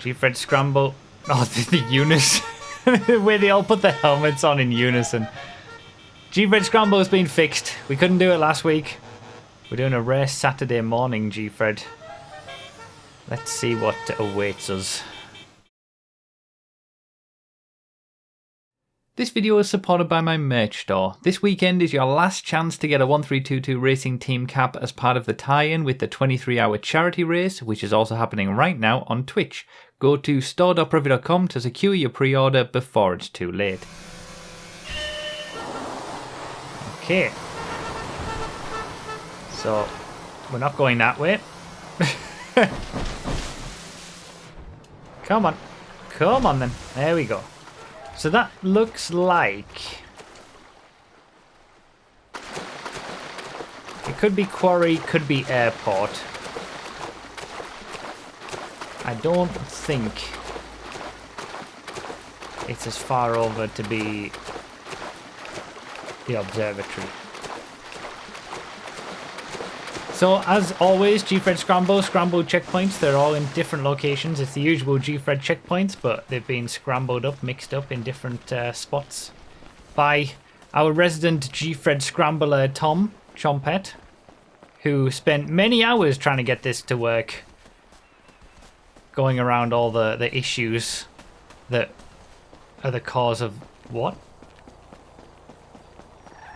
Gfred Scramble. Oh, the unison. Where they all put the helmets on in unison. Gfred Scramble has been fixed. We couldn't do it last week. We're doing a race Saturday morning, Gfred. Let's see what awaits us. This video is supported by my merch store. This weekend is your last chance to get a 1322 Racing Team cap as part of the tie-in with the 23-hour charity race, which is also happening right now on Twitch. Go to store.broughy.com to secure your pre-order before it's too late. Okay. So, we're not going that way. Come on. Come on then. There we go. So that looks like... it could be quarry, could be airport. I don't think it's as far over to be the observatory. So, as always, Gfred Scramble, scrambled checkpoints, they're all in different locations. It's the usual Gfred checkpoints, but they've been scrambled up, mixed up in different spots by our resident Gfred Scrambler, Tom Chompet, who spent many hours trying to get this to work, going around all the issues that are the cause of... what?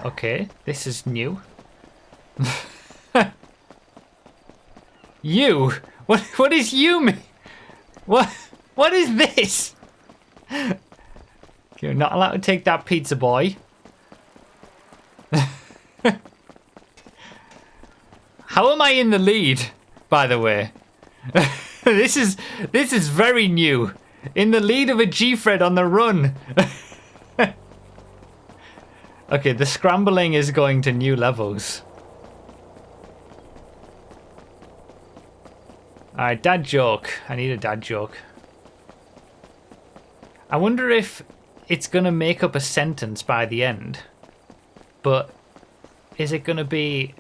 Okay, this is new. You? What is you mean? What is this? You're not allowed to take that, pizza boy. How am I in the lead, by the way? This is very new. In the lead of a Gfred on the run. Okay, the scrambling is going to new levels. Alright, dad joke. I need a dad joke. I wonder if it's going to make up a sentence by the end. But is it going to be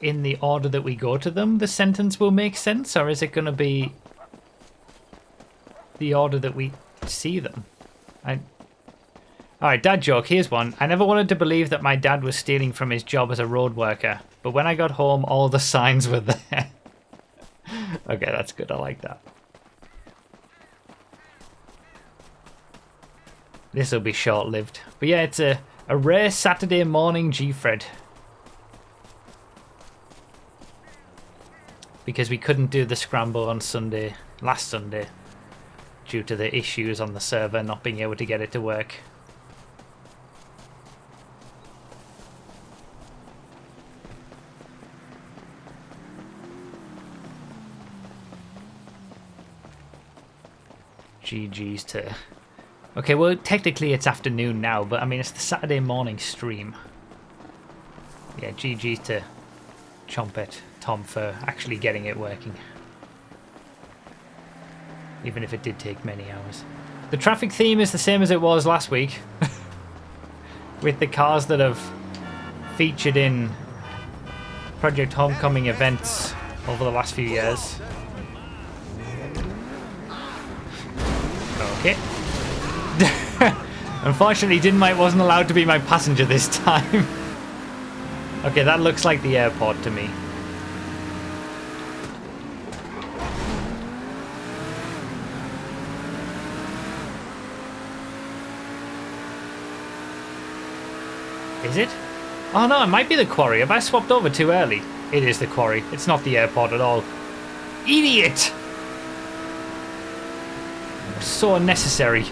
in the order that we go to them, the sentence will make sense? Or is it going to be the order that we see them? Alright, dad joke. Here's one. I never wanted to believe that my dad was stealing from his job as a road worker. But when I got home, all the signs were there. Okay, that's good. I like that. This will be short-lived. But yeah, it's a rare Saturday morning Gfred. Because we couldn't do the scramble on Sunday, last Sunday, due to the issues on the server not being able to get it to work. GG's to... okay, well, technically it's afternoon now, but I mean, it's the Saturday morning stream. Yeah, GG's to Chompet, Tom, for actually getting it working. Even if it did take many hours. The traffic theme is the same as it was last week. With the cars that have featured in Project Homecoming events over the last few years. Okay. Unfortunately, Dynamite wasn't allowed to be my passenger this time. Okay, that looks like the airport to me. Is it? Oh no, it might be the quarry. Have I swapped over too early? It is the quarry. It's not the airport at all. Idiot! So unnecessary.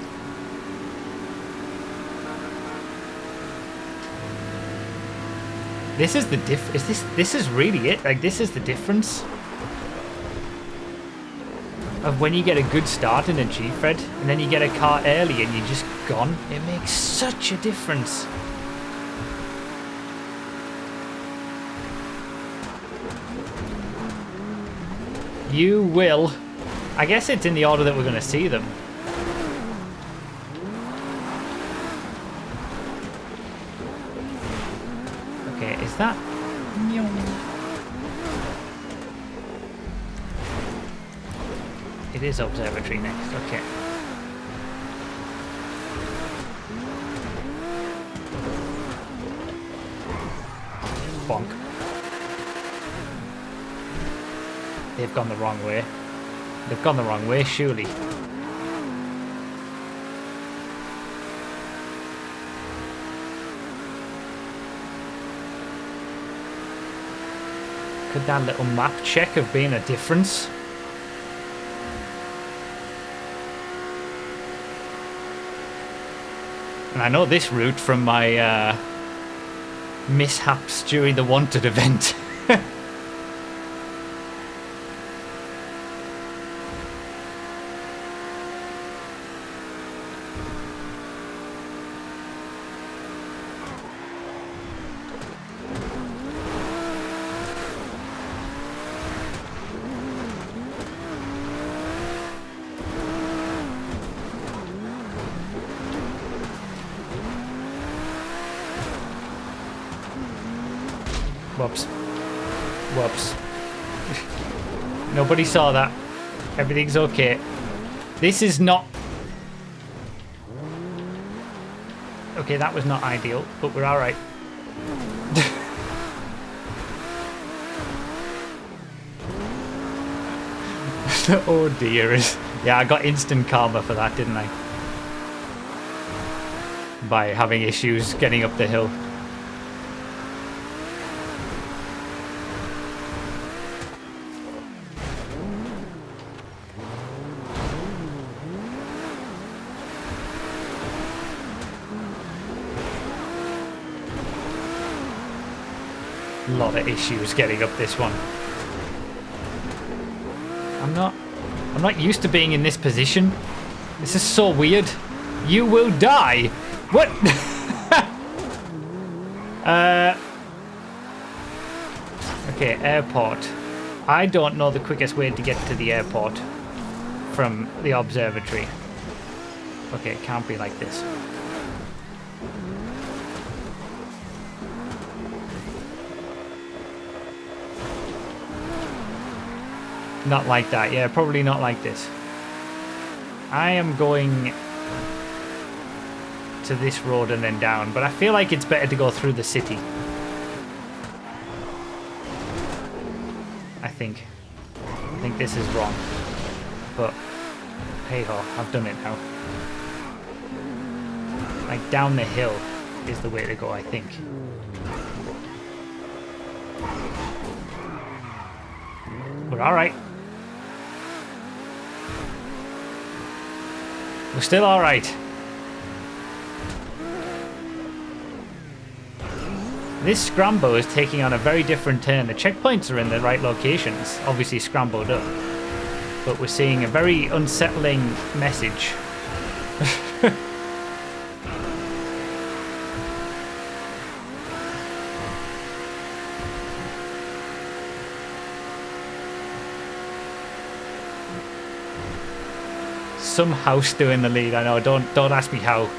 This is the this is really it? Like, this is the difference of when you get a good start in a Gfred and then you get a car early and you're just gone. It makes such a difference. You will. I guess it's in the order that we're going to see them. Okay, is that... It is observatory next. Okay. Bonk. They've gone the wrong way. They've gone the wrong way, surely. Could that little map check have been a difference? And I know this route from my mishaps during the Wanted event. Whoops. Whoops. Nobody saw that. Everything's okay. This is not... Okay, that was not ideal, but we're alright. Oh dear. Yeah, I got instant karma for that, didn't I? By having issues getting up the hill. Lot of issues getting up this one. I'm not used to being in this position. This is so weird. You will die. What? Okay, airport. I don't know the quickest way to get to the airport from the observatory. Okay, it can't be like this. Not like that, yeah, probably not like this. I am going to this road and then down, but I feel like it's better to go through the city. I think this is wrong, but hey ho, I've done it now. Like down the hill is the way to go, I think. We're alright. We're still alright. This Scramble is taking on a very different turn. The checkpoints are in the right locations, obviously scrambled up. But we're seeing a very unsettling message. Somehow still in the lead. I know, don't ask me how.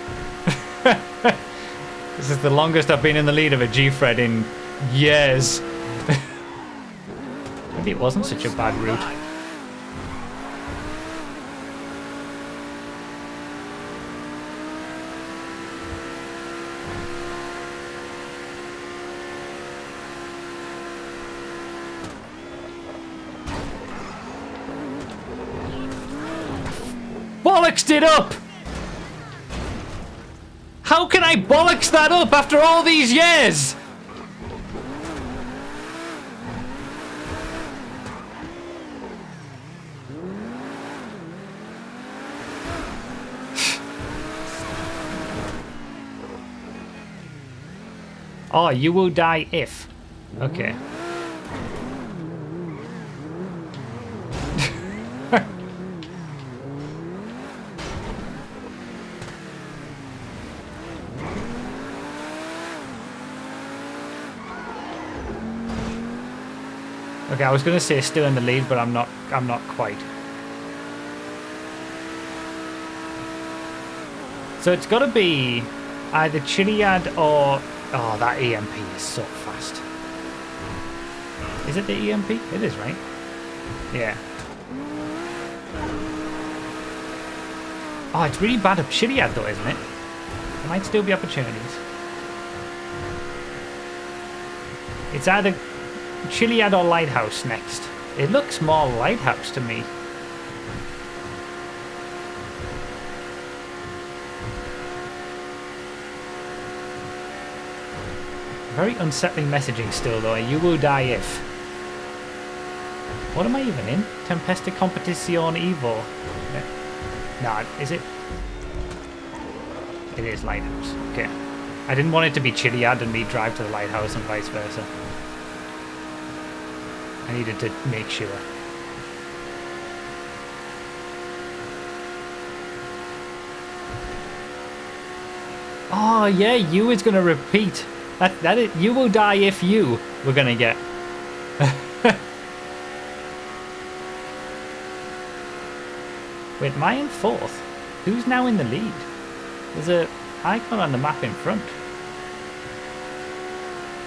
This is the longest I've been in the lead of a Gfred in years. Maybe it wasn't such a bad route. Bollocks it up! How can I bollocks that up after all these years? Oh, you will die if. Okay. Okay, I was going to say still in the lead, but I'm not quite. So it's got to be either Chiliad or... Oh, that EMP is so fast. Is it the EMP? It is, right? Yeah. Oh, it's really bad up Chiliad though, isn't it? There might still be opportunities. It's either Chiliad or Lighthouse next. It looks more Lighthouse to me. Very unsettling messaging still though. You will die if. What am I even in? Tempesta Competizione Evo. No, is it? It is Lighthouse. Okay. I didn't want it to be Chiliad and me drive to the Lighthouse and vice versa. I needed to make sure. Oh yeah, you is gonna repeat. That is, you will die if you we're gonna get. Wait, am I in 4th? Who's now in the lead? There's a icon on the map in front.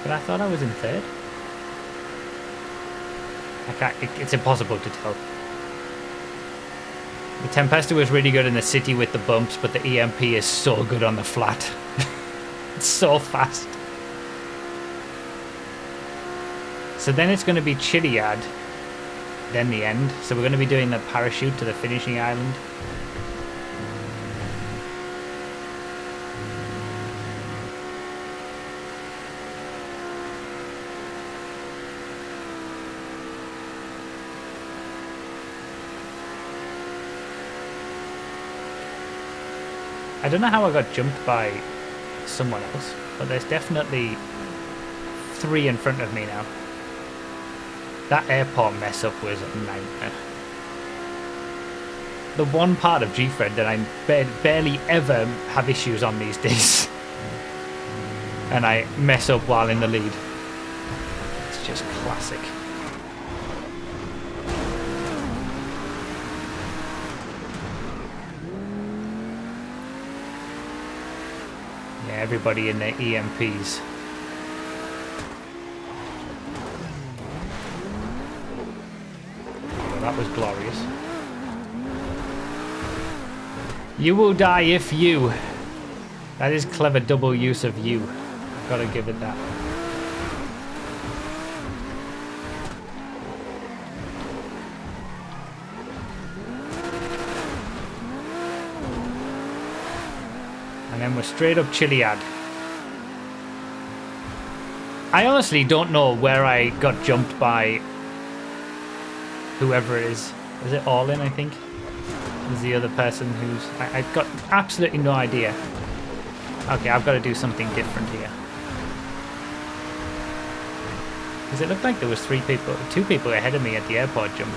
But I thought I was in 3rd. I can't, it's impossible to tell. The Tempesta was really good in the city with the bumps, but the EMP is so good on the flat. It's so fast. So then it's going to be Chiliad, then the end. So we're going to be doing the parachute to the finishing island. I don't know how I got jumped by someone else, but there's definitely 3 in front of me now. That airport mess up was a nightmare. The one part of Gfred that I barely ever have issues on these days. And I mess up while in the lead. It's just classic. Yeah, everybody in their EMPs. That was glorious. You will die if you. That is clever double use of you. Gotta give it that. And then we're straight up Chiliad. I honestly don't know where I got jumped by whoever it is. Is it All In, I think? Is the other person who's... I've got absolutely no idea. Okay, I've got to do something different here. Because it looked like there was 2 people ahead of me at the airport jump.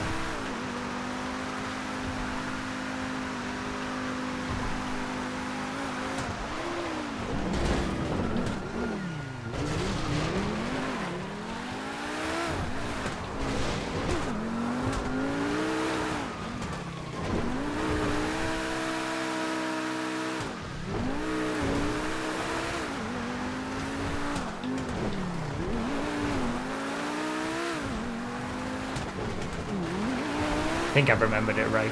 I think I've remembered it right.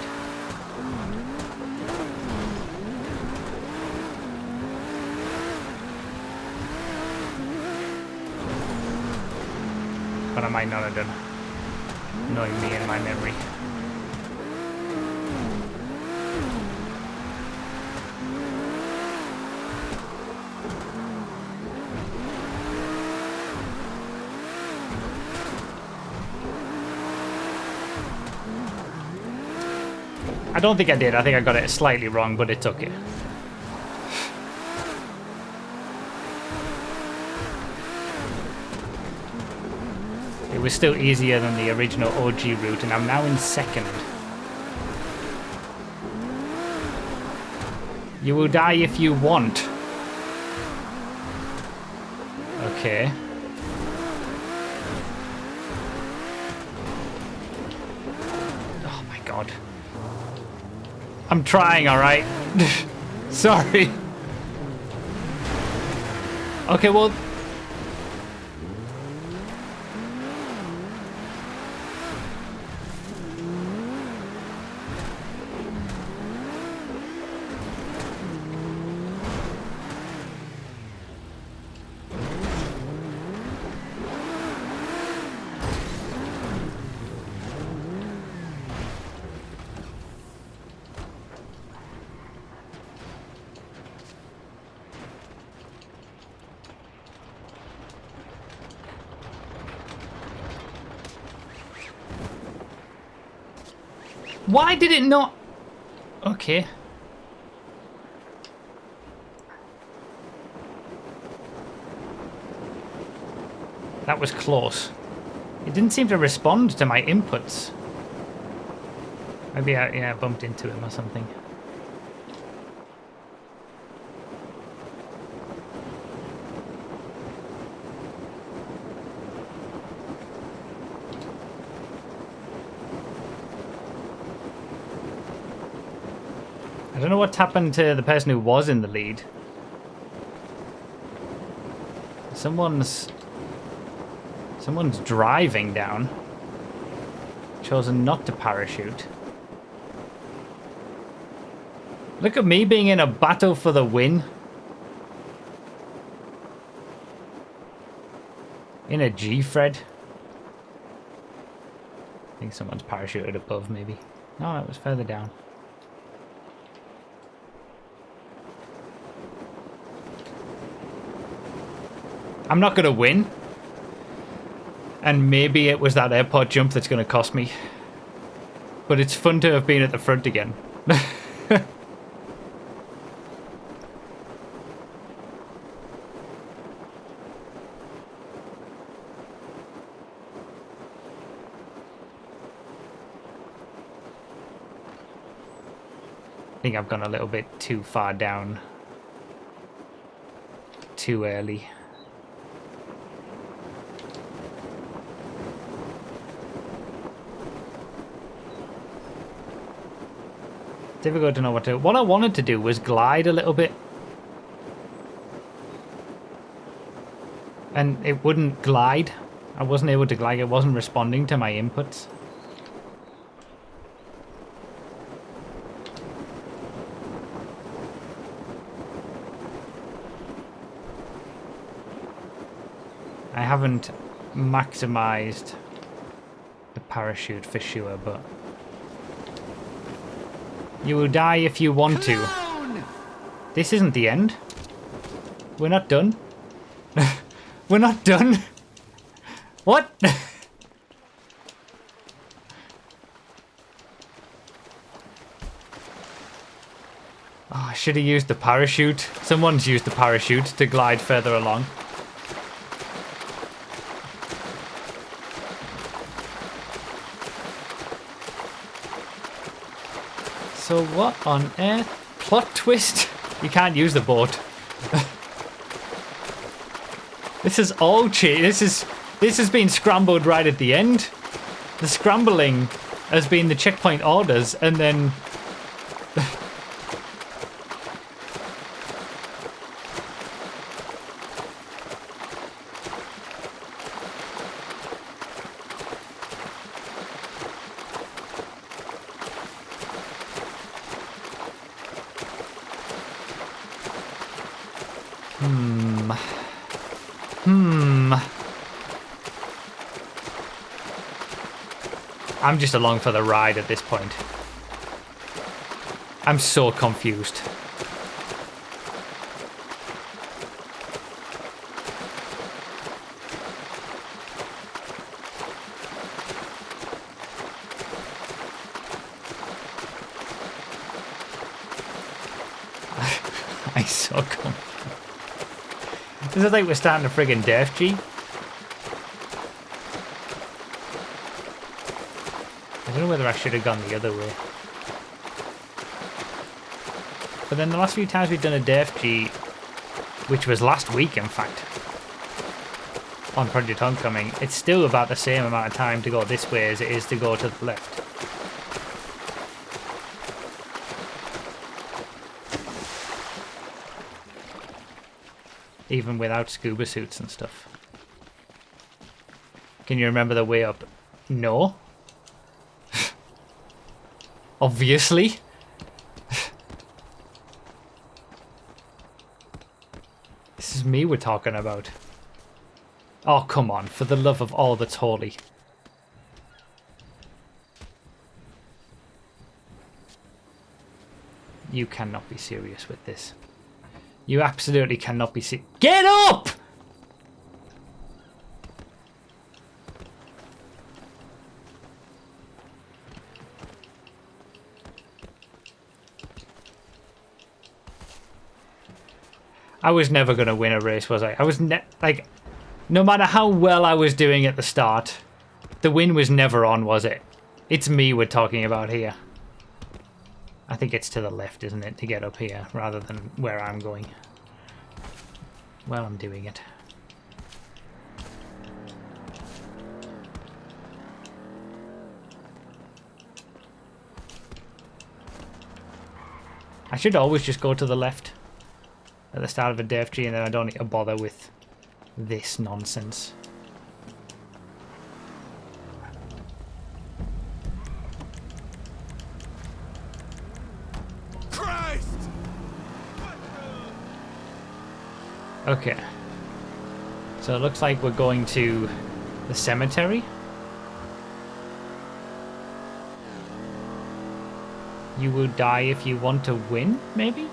But I might not have done, knowing me and my memory. I don't think I did. I think I got it slightly wrong, but it took it. It was still easier than the original OG route, and I'm now in 2nd. You will die if you want. Okay. Oh my god. I'm trying, alright? Sorry. Okay, well... Why did it not? Okay. That was close. It didn't seem to respond to my inputs. Maybe I bumped into him or something. I don't know what's happened to the person who was in the lead. Someone's driving down. Chosen not to parachute. Look at me being in a battle for the win. In a Gfred. I think someone's parachuted above, maybe. No, it was further down. I'm not going to win. And maybe it was that airport jump that's going to cost me. But it's fun to have been at the front again. I think I've gone a little bit too far down. Too early. Difficult to know what to do. What I wanted to do was glide a little bit. And it wouldn't glide. I wasn't able to glide. It wasn't responding to my inputs. I haven't maximized the parachute for sure, but you will die if you want to. This isn't the end. We're not done. We're not done. What? Oh, I should have used the parachute. Someone's used the parachute to glide further along. So what on earth? Plot twist? You can't use the boat. This is all this has been scrambled right at the end. The scrambling has been the checkpoint orders and then I'm just along for the ride at this point. I'm so confused. I'm so confused. This is like we're starting a friggin' Def G. I don't know whether I should have gone the other way. But then the last few times we've done a Def G, which was last week in fact, on Project Homecoming, it's still about the same amount of time to go this way as it is to go to the left. Even without scuba suits and stuff. Can you remember the way up? No. Obviously. This is me we're talking about. Oh, come on, for the love of all that's holy. You cannot be serious with this. You absolutely cannot be serious. Get up! I was never going to win a race, was I? I was like, no matter how well I was doing at the start, the win was never on, was it? It's me we're talking about here. I think it's to the left, isn't it, to get up here, rather than where I'm going. Well, I'm doing it. I should always just go to the left at the start of a DFG, and then I don't need to bother with this nonsense. Christ! Okay. So it looks like we're going to the cemetery. You will die if you want to win, maybe?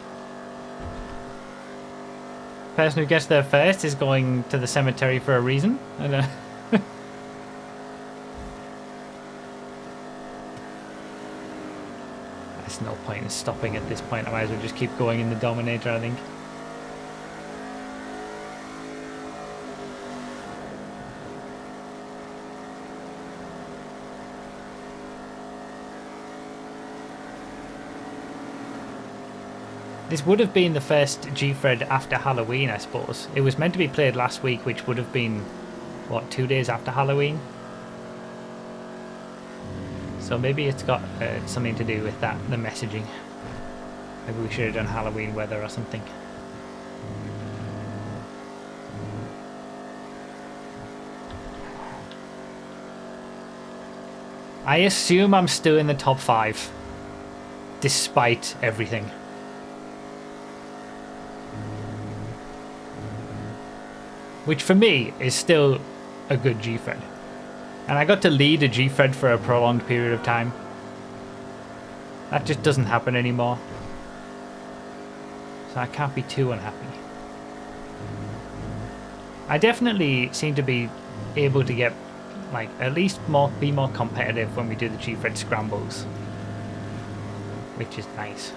Person who gets there first is going to the cemetery for a reason. I don't know. There's no point in stopping at this point. I might as well just keep going in the Dominator, I think. This would have been the first Gfred after Halloween, I suppose. It was meant to be played last week, which would have been, what, 2 days after Halloween? So maybe it's got something to do with that, the messaging. Maybe we should have done Halloween weather or something. I assume I'm still in the top 5, despite everything. Which for me is still a good Gfred. And I got to lead a Gfred for a prolonged period of time. That just doesn't happen anymore. So I can't be too unhappy. I definitely seem to be able to get, like, at least be more competitive when we do the Gfred Scrambles. Which is nice.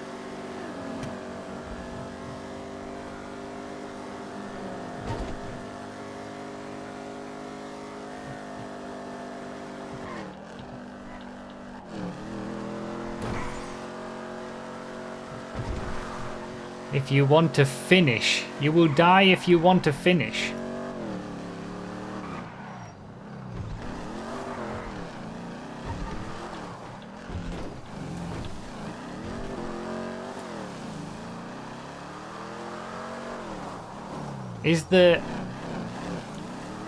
If you want to finish, you will die if you want to finish. Is the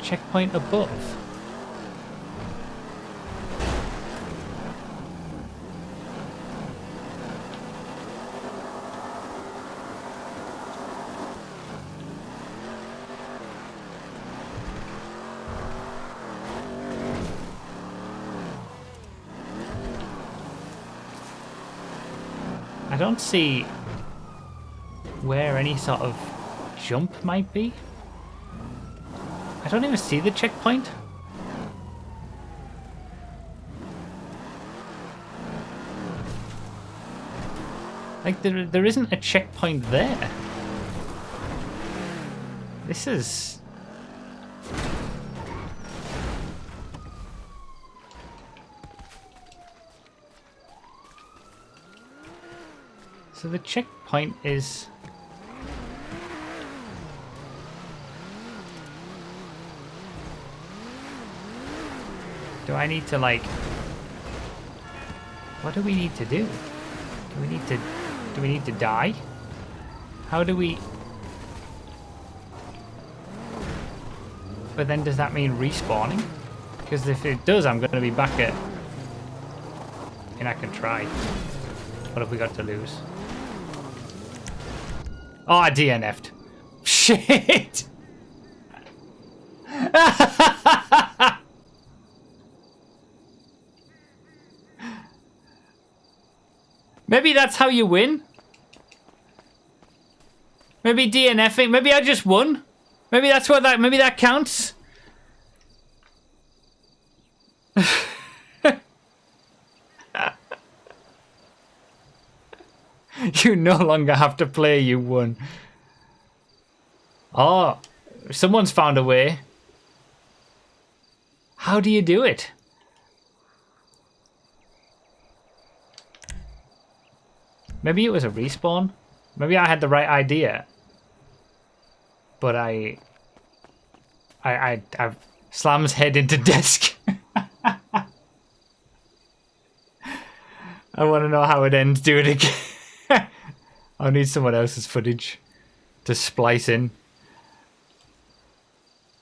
checkpoint above? I don't see where any sort of jump might be. I don't even see the checkpoint. Like there isn't a checkpoint there. This is... So the checkpoint is... Do I need to, like... What do we need to do? Do we need to die? How do we... But then does that mean respawning? Because if it does, I'm going to be back at... I mean, I can try. What have we got to lose? Oh, I DNF'd. Shit! Maybe that's how you win? Maybe DNFing? Maybe I just won? Maybe that's what that... Maybe that counts? You no longer have to play, you won. Oh, someone's found a way. How do you do it? Maybe it was a respawn. Maybe I had the right idea. But I slams head into desk. I want to know how it ends. Do it again. I'll need someone else's footage to splice in.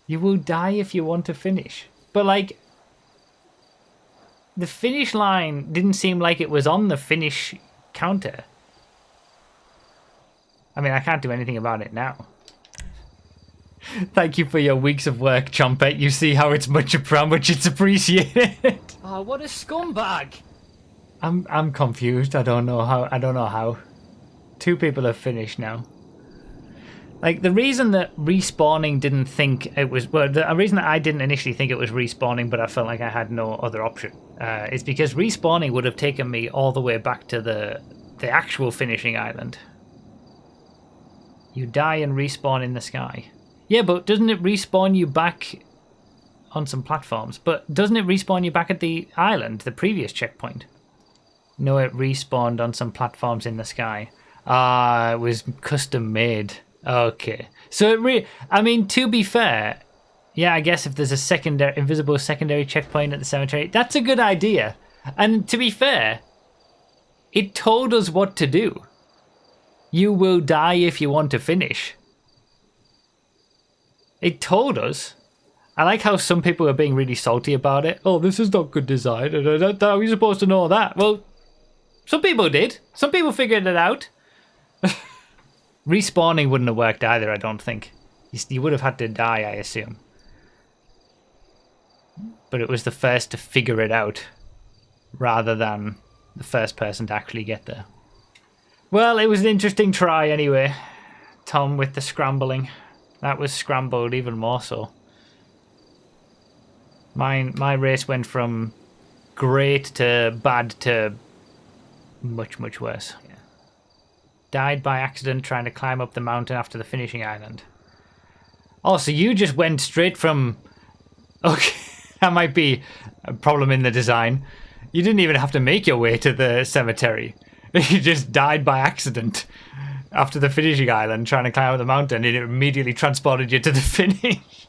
You will die if you want to finish. But like, the finish line didn't seem like it was on the finish counter. I mean, I can't do anything about it now. Thank you for your weeks of work, Chompet. You see how much it's appreciated. Oh, what a scumbag! I'm confused. I don't know how. 2 people have finished now. Like, the reason that respawning didn't think it was... Well, the reason that I didn't initially think it was respawning, but I felt like I had no other option, is because respawning would have taken me all the way back to the actual finishing island. You die and respawn in the sky. Yeah, but doesn't it respawn you back on some platforms? But doesn't it respawn you back at the island, the previous checkpoint? No, it respawned on some platforms in the sky. Ah, it was custom made. Okay. So I mean, to be fair, yeah, I guess if there's a invisible secondary checkpoint at the cemetery, that's a good idea. And to be fair, it told us what to do. You will die if you want to finish. It told us. I like how some people are being really salty about it. Oh, this is not good design. How are you supposed to know that? Well, some people did. Some people figured it out. Respawning wouldn't have worked either, I don't think. You would have had to die, I assume. But it was the first to figure it out, rather than the first person to actually get there. Well, it was an interesting try anyway, Tom, with the scrambling. That was scrambled even more so. My race went from great to bad to much, much worse. Yeah. Died by accident trying to climb up the mountain after the finishing island. Oh, so you just went straight from... Okay, that might be a problem in the design. You didn't even have to make your way to the cemetery. You just died by accident after the finishing island trying to climb up the mountain, and it immediately transported you to the finish.